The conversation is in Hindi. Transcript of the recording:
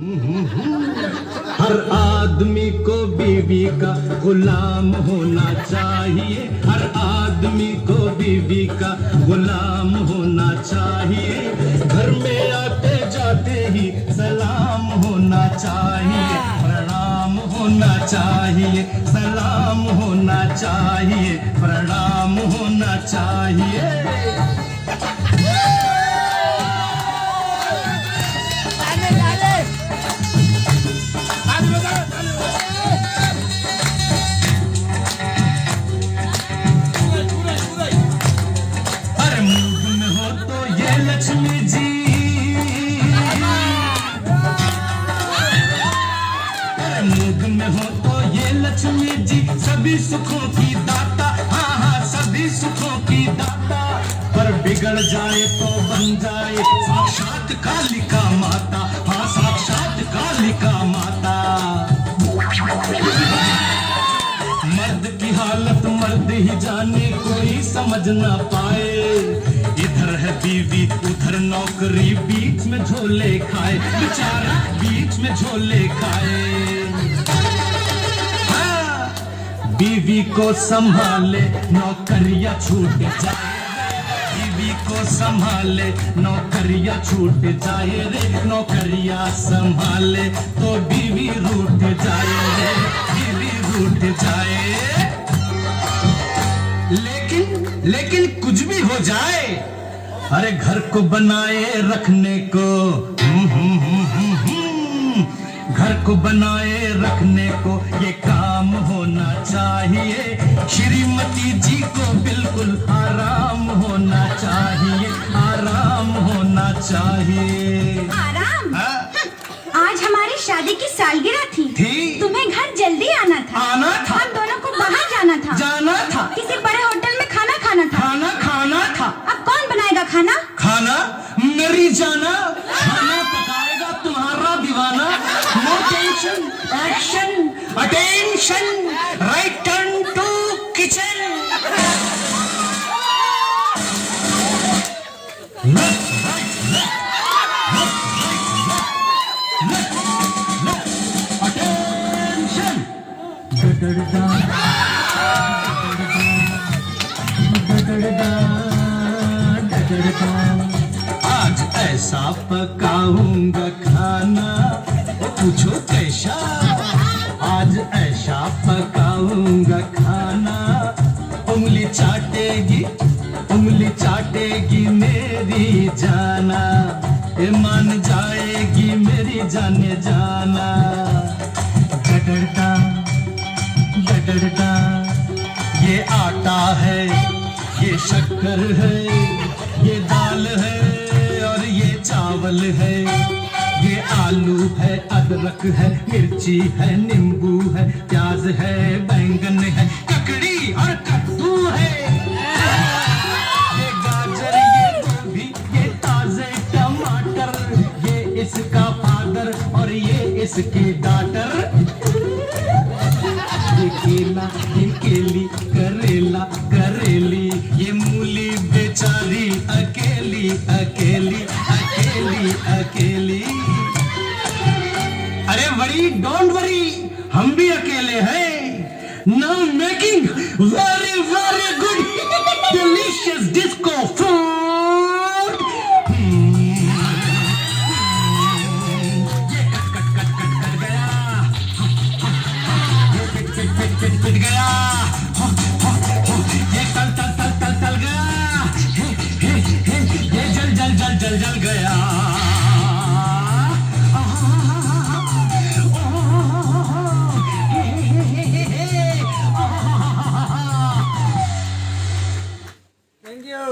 हर आदमी को बीवी का गुलाम होना चाहिए, हर आदमी को बीवी का गुलाम होना चाहिए। घर में आते जाते ही सलाम होना चाहिए, प्रणाम होना चाहिए, सलाम होना चाहिए, प्रणाम होना चाहिए। लक्ष्मी जी मूड में हो तो ये लक्ष्मी जी सभी सुखों की दाता, हाँ हाँ सभी सुखों की दाता। पर बिगड़ जाए तो बन जाए साक्षात कालिका माता, हाँ साक्षात कालिका माता। मर्द की हालत मर्द ही जाने, कोई समझ ना पाए। इधर है बीवी उधर नौकरी, बीच में झोले खाए बेचारा, बीच में झोले खाए। हाँ, बीवी को संभाले नौकरियां छूट जाए, बीवी को संभाले नौकरियां छूट जाए रे, नौकरियां संभाले तो बीवी रूठ जाए रे, बीवी रूठ जाए। लेकिन कुछ भी हो जाए, अरे घर को बनाए रखने को, घर को बनाए रखने को ये काम होना चाहिए। श्रीमती जी को बिल्कुल आराम होना चाहिए, आराम होना चाहिए। आराम? आज हमारी शादी की सालगिरह थी। तुम्हें घर जल्दी आना था। हम दोनों को बाहर जाना था। किसी बड़े होटल में खाना खाना था। अब कौन बनाएगा खाना? मेरी जाना, खाना पकाएगा तुम्हारा दीवाना। No tension, action, attention, right turn to kitchen. आज ऐसा पकाऊंगा खाना, वो पूछो कैसा। आज ऐसा पकाऊंगा खाना, उंगली चाटेगी मेरी जाना, ये मान जाएगी मेरी जाने जाना। गडरदा ये आटा है, ये शक्कर है, ये दाल है और ये चावल है, ये आलू है, अदरक है, मिर्ची है, नींबू है, प्याज है, बैंगन है, ककड़ी और कद्दू है, ये गाजर, ये गोभी, ये ताजे टमाटर, ये इसका फादर और ये इसकी डॉटर। ये केला, ये केली, करेली, ये मूली बेचारी अकेली। अरे वरी, डोंट वरी, हम भी अकेले हैं। Now making very very good delicious disco food. ये कट गया, पिट गया, ये तल गया, ये जल गया। Thank you.